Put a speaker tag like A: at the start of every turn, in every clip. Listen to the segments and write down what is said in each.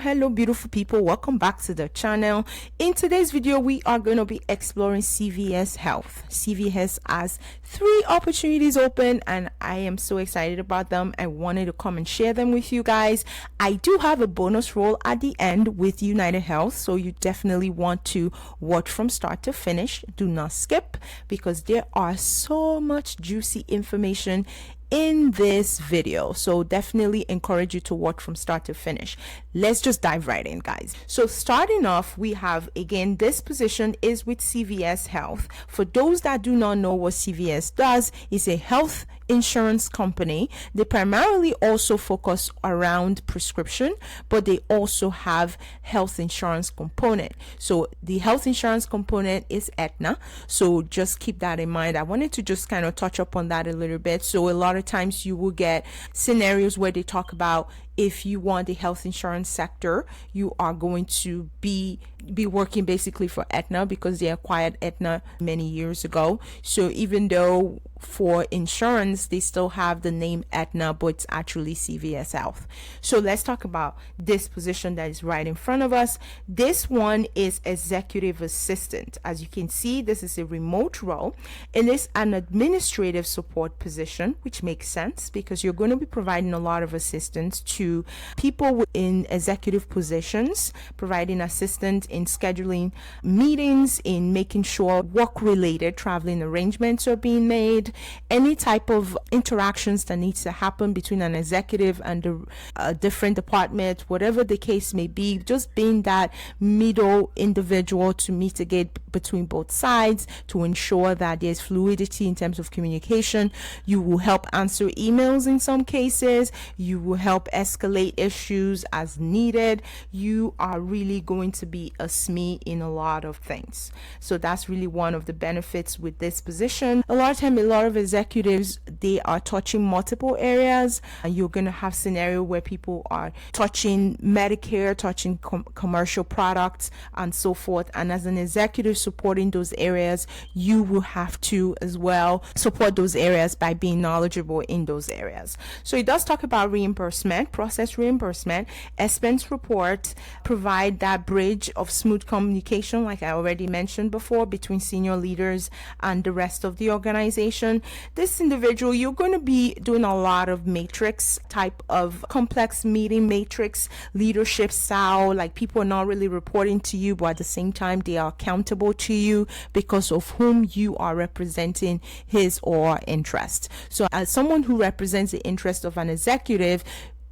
A: Hello beautiful people, welcome back to the channel. In today's video we are going to be exploring CVS Health. CVS has 3 opportunities open and I am so excited about them. I wanted to come and share them with you guys. I do have a bonus role at the end with United Health, so you definitely want to watch from start to finish. Do not skip because there are so much juicy information in this video, so definitely encourage you to watch from start to finish. Let's just dive right in, guys. So starting off, we have, again, this position is with CVS Health. For those that do not know what CVS does, it's a health insurance company. They primarily also focus around prescription, but they also have health insurance component. So the health insurance component is Aetna, so just keep that in mind. I wanted to just kind of touch up on that a little bit. So a lot of times you will get scenarios where they talk about if you want the health insurance sector, you are going to be working basically for Aetna because they acquired Aetna many years ago. So even though for insurance they still have the name Aetna, but it's actually CVS Health. So let's talk about this position that is right in front of us. This one is executive assistant. As you can see, this is a remote role and it's an administrative support position, which makes sense because you're going to be providing a lot of assistance to people in executive positions, providing assistance in scheduling meetings, in making sure work-related traveling arrangements are being made, any type of interactions that needs to happen between an executive and a different department, whatever the case may be, just being that middle individual to mitigate between both sides to ensure that there's fluidity in terms of communication. You will help answer emails in some cases. You will help escalate issues as needed. You are really going to be a SME in a lot of things. So that's really one of the benefits with this position. A lot of time, a lot of executives, they are touching multiple areas. You're going to have scenario where people are touching Medicare, touching commercial products and so forth. And as an executive supporting those areas, you will have to as well support those areas by being knowledgeable in those areas. So it does talk about reimbursement, process reimbursement, expense report, provide that bridge of smooth communication, like I already mentioned before, between senior leaders and the rest of the organization. This individual, you're going to be doing a lot of matrix type of complex meeting matrix leadership style, like people are not really reporting to you, but at the same time they are accountable to you because of whom you are representing his or her interest. So as someone who represents the interest of an executive,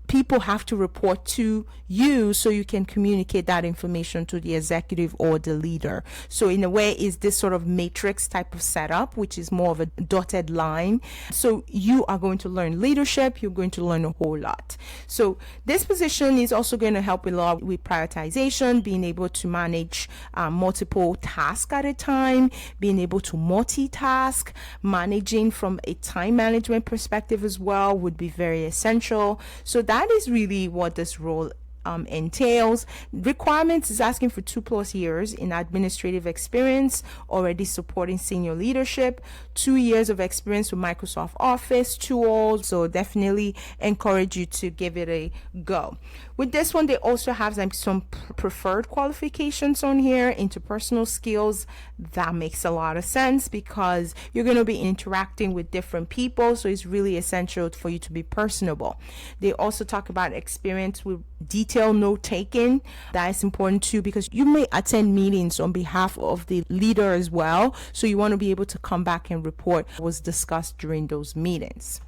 A: people have to report to you so you can communicate that information to the executive or the leader. So in a way, is this sort of matrix type of setup, which is more of a dotted line. So you are going to learn leadership, you're going to learn a whole lot. So this position is also going to help a lot with prioritization, being able to manage multiple tasks at a time, being able to multitask, managing from a time management perspective as well would be very essential. So that is really what this role entails. Requirements is asking for 2+ years in administrative experience, already supporting senior leadership, 2 years of experience with Microsoft Office tools. So definitely encourage you to give it a go. With this one, they also have some preferred qualifications on here. Interpersonal skills, that makes a lot of sense because you're going to be interacting with different people, so it's really essential for you to be personable. They also talk about experience with detailed note taking. That is important too because you may attend meetings on behalf of the leader as well, so you want to be able to come back and report what was discussed during those meetings.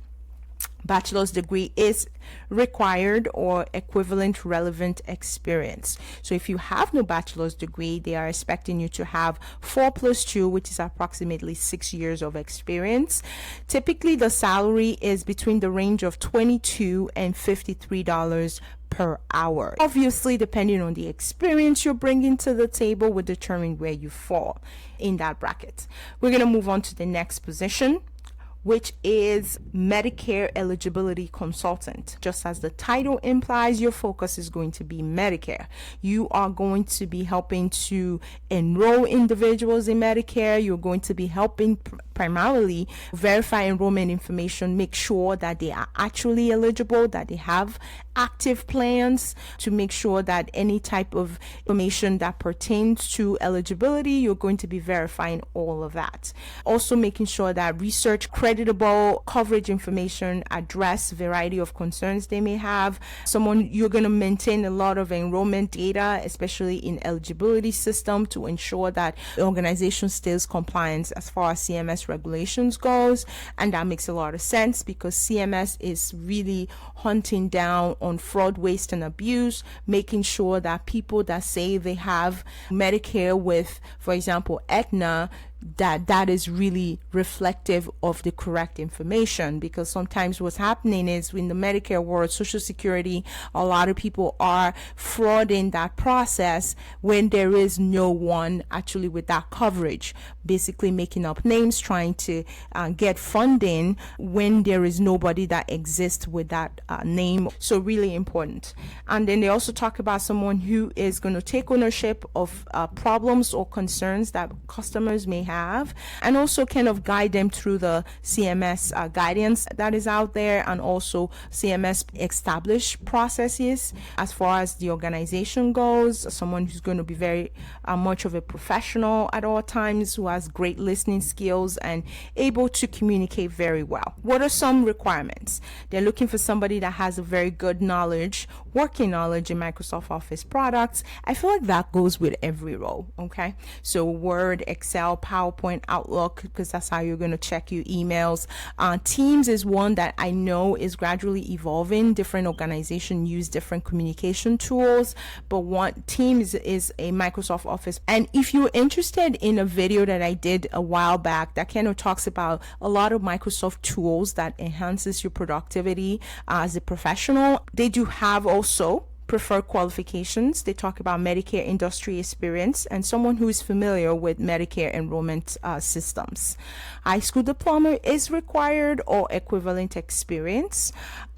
A: Bachelor's degree is required or equivalent relevant experience. So if you have no bachelor's degree, they are expecting you to have 4+2, which is approximately 6 years of experience. Typically, the salary is between the range of $22 and $53 per hour. Obviously, depending on the experience you're bringing to the table will determine where you fall in that bracket. We're going to move on to the next position, which is Medicare eligibility consultant. Just as the title implies, your focus is going to be Medicare. You are going to be helping to enroll individuals in Medicare. You're going to be helping primarily verify enrollment information, make sure that they are actually eligible, that they have active plans, to make sure that any type of information that pertains to eligibility, you're going to be verifying all of that. Also making sure that research creditable coverage information address variety of concerns they may have. You're going to maintain a lot of enrollment data, especially in eligibility system, to ensure that the organization stays compliant as far as CMS regulations goes. And that makes a lot of sense because CMS is really hunting down on fraud, waste, and abuse, making sure that people that say they have Medicare with, for example, Aetna, that is really reflective of the correct information. Because sometimes what's happening is in the Medicare world, Social Security, a lot of people are frauding that process when there is no one actually with that coverage, basically making up names, trying to get funding when there is nobody that exists with that name. So really important. And then they also talk about someone who is going to take ownership of problems or concerns that customers may have, and also kind of guide them through the CMS guidance that is out there, and also CMS established processes as far as the organization goes. Someone who's going to be very much of a professional at all times, who has great listening skills and able to communicate very well. What are some requirements? They're looking for somebody that has a very good knowledge, working knowledge in Microsoft Office products. I feel like that goes with every role, okay? So Word, Excel, PowerPoint, Outlook, because that's how you're going to check your emails. Teams is one that I know is gradually evolving. Different organizations use different communication tools, but one Teams is a Microsoft Office. And if you're interested in a video that I did a while back that kind of talks about a lot of Microsoft tools that enhances your productivity as a professional, they do have also preferred qualifications. They talk about Medicare industry experience and someone who is familiar with Medicare enrollment systems. High school diploma is required or equivalent experience,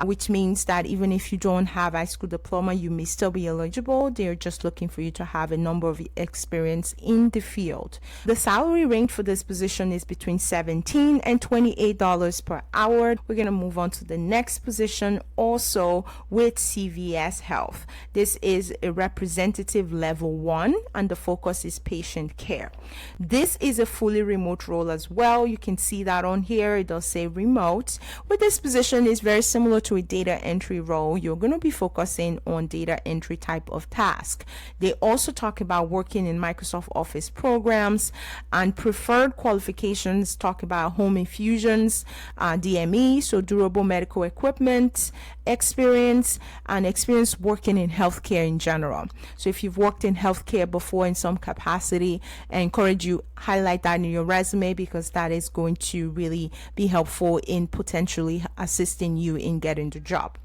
A: which means that even if you don't have high school diploma, you may still be eligible. They're just looking for you to have a number of experience in the field. The salary range for this position is between $17 and $28 per hour. We're going to move on to the next position, also with CVS Health. This is a representative level 1, and the focus is patient care. This is a fully remote role as well. You can see that on here. It does say remote. With this position is very similar to a data entry role. You're going to be focusing on data entry type of task. They also talk about working in Microsoft Office programs, and preferred qualifications talk about home infusions, DME, so durable medical equipment experience, and experience working in healthcare in general. So if you've worked in healthcare before in some capacity, I encourage you highlight that in your resume, because that is going to really be helpful in potentially assisting you in getting the job.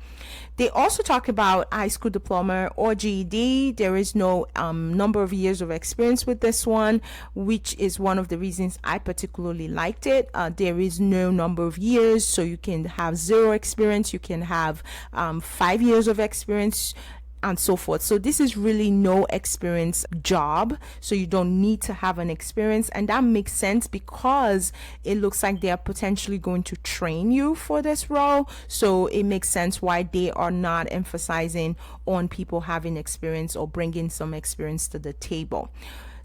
A: They also talk about high school diploma or GED. There is no number of years of experience with this one, which is one of the reasons I particularly liked it. There is no number of years, so you can have 0 experience, you can have 5 years of experience, and so forth. So this is really no experience job, so you don't need to have an experience, and that makes sense because it looks like they are potentially going to train you for this role. So it makes sense why they are not emphasizing on people having experience or bringing some experience to the table.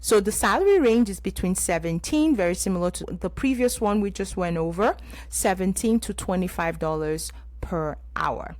A: So the salary range is between 17, very similar to the previous one we just went over, $17 to $25 per hour.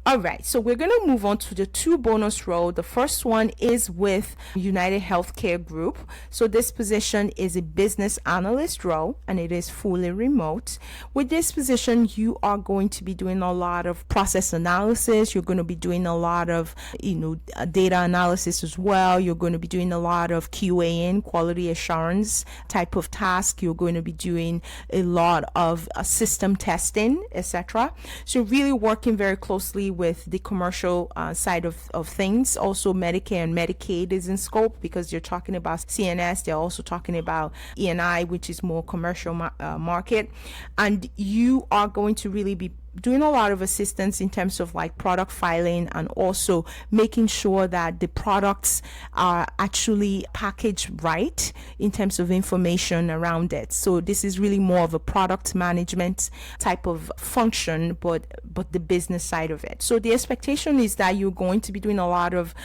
A: All right, so we're going to move on to the 2 bonus role. The first one is with United Healthcare Group. So this position is a business analyst role, and it is fully remote. With this position, you are going to be doing a lot of process analysis. You're going to be doing a lot of, data analysis as well. You're going to be doing a lot of QAing, quality assurance type of task. You're going to be doing a lot of system testing, etc. So really working working very closely with the commercial side of things. Also, Medicare and Medicaid is in scope because you're talking about CNS. They're also talking about E&I, which is more commercial market. And you are going to really be doing a lot of assistance in terms of like product filing and also making sure that the products are actually packaged right in terms of information around it. So this is really more of a product management type of function, but the business side of it. So the expectation is that you're going to be doing a lot of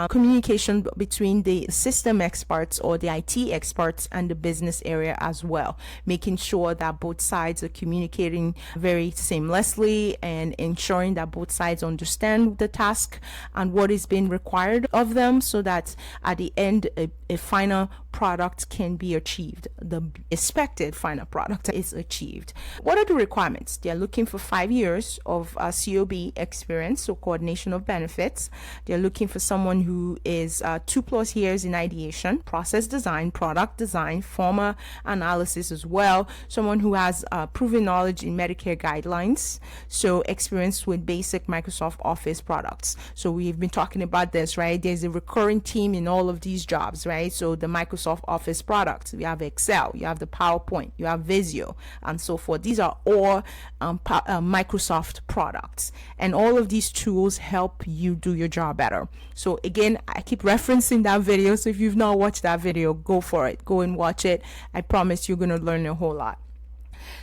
A: communication between the system experts or the IT experts and the business area as well, making sure that both sides are communicating very seamlessly and ensuring that both sides understand the task and what is being required of them, so that at the end a final product can be achieved. The expected final product is achieved. What are the requirements? They're looking for 5 years of COB experience, so coordination of benefits. They're looking for someone who is 2+ years in ideation, process design, product design, former analysis as well. Someone who has proven knowledge in Medicare guidelines, so experience with basic Microsoft Office products. So we've been talking about this, right? There's a recurring theme in all of these jobs, right? So the Microsoft Office products, you have Excel, you have the PowerPoint, you have Visio, and so forth. These are all Microsoft products, and all of these tools help you do your job better. So again, I keep referencing that video, so if you've not watched that video, go for it, go and watch it. I promise you're going to learn a whole lot.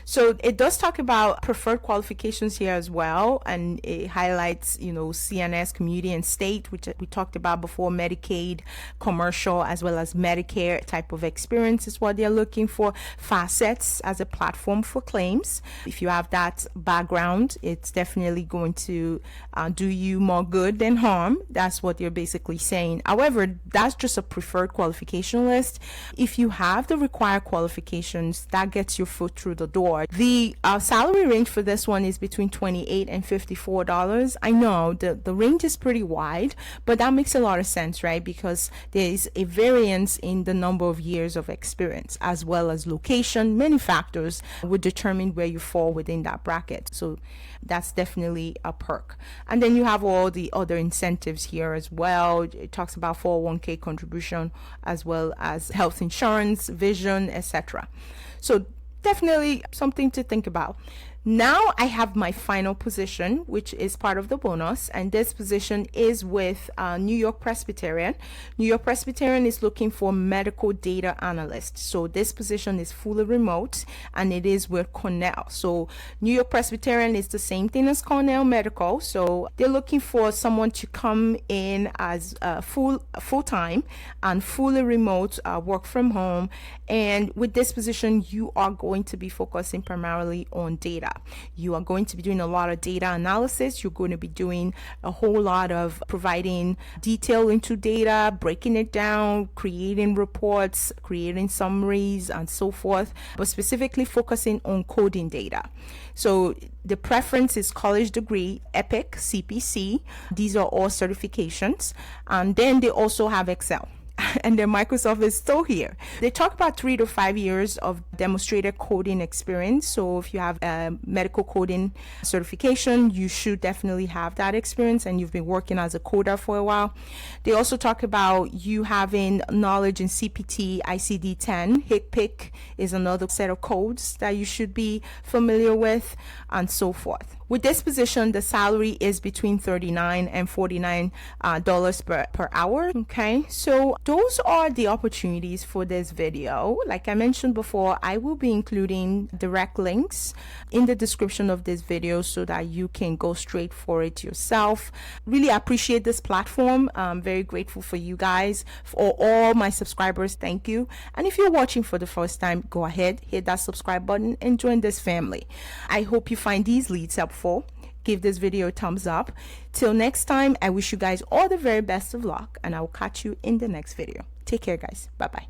A: So it does talk about preferred qualifications here as well, and it highlights, CNS, community and state, which we talked about before, Medicaid, commercial, as well as Medicare type of experience is what they're looking for. Facets as a platform for claims. If you have that background, it's definitely going to do you more good than harm. That's what you're basically saying. However, that's just a preferred qualification list. If you have the required qualifications, that gets your foot through the door. The salary range for this one is between $28 and $54. I know the range is pretty wide, but that makes a lot of sense, right? Because there is a variance in the number of years of experience, as well as location. Many factors would determine where you fall within that bracket. So that's definitely a perk. And then you have all the other incentives here as well. It talks about 401k contribution, as well as health insurance, vision, etc. So definitely something to think about. Now I have my final position, which is part of the bonus, and this position is with New York Presbyterian. New York Presbyterian is looking for medical data analyst. So this position is fully remote, and it is with Cornell. So New York Presbyterian is the same thing as Cornell Medical. So they're looking for someone to come in as full-time and fully remote, work from home. And with this position, you are going to be focusing primarily on data. You are going to be doing a lot of data analysis. You're going to be doing a whole lot of providing detail into data, breaking it down, creating reports, creating summaries, and so forth, but specifically focusing on coding data. So the preference is college degree, EPIC, CPC. These are all certifications. And then they also have Excel. And then Microsoft is still here. They talk about 3 to 5 years of demonstrated coding experience. So if you have a medical coding certification, you should definitely have that experience, and you've been working as a coder for a while. They also talk about you having knowledge in CPT, ICD-10. HCPC is another set of codes that you should be familiar with, and so forth. With this position, the salary is between $39 and $49 per hour. Okay, so those are the opportunities for this video. Like I mentioned before, I will be including direct links in the description of this video so that you can go straight for it yourself. Really appreciate this platform. I'm very grateful for you guys, for all my subscribers. Thank you. And if you're watching for the first time, go ahead, hit that subscribe button and join this family. I hope you find these leads helpful. Give this video a thumbs up. Till next time, I wish you guys all the very best of luck, and I will catch you in the next video. Take care, guys. Bye bye.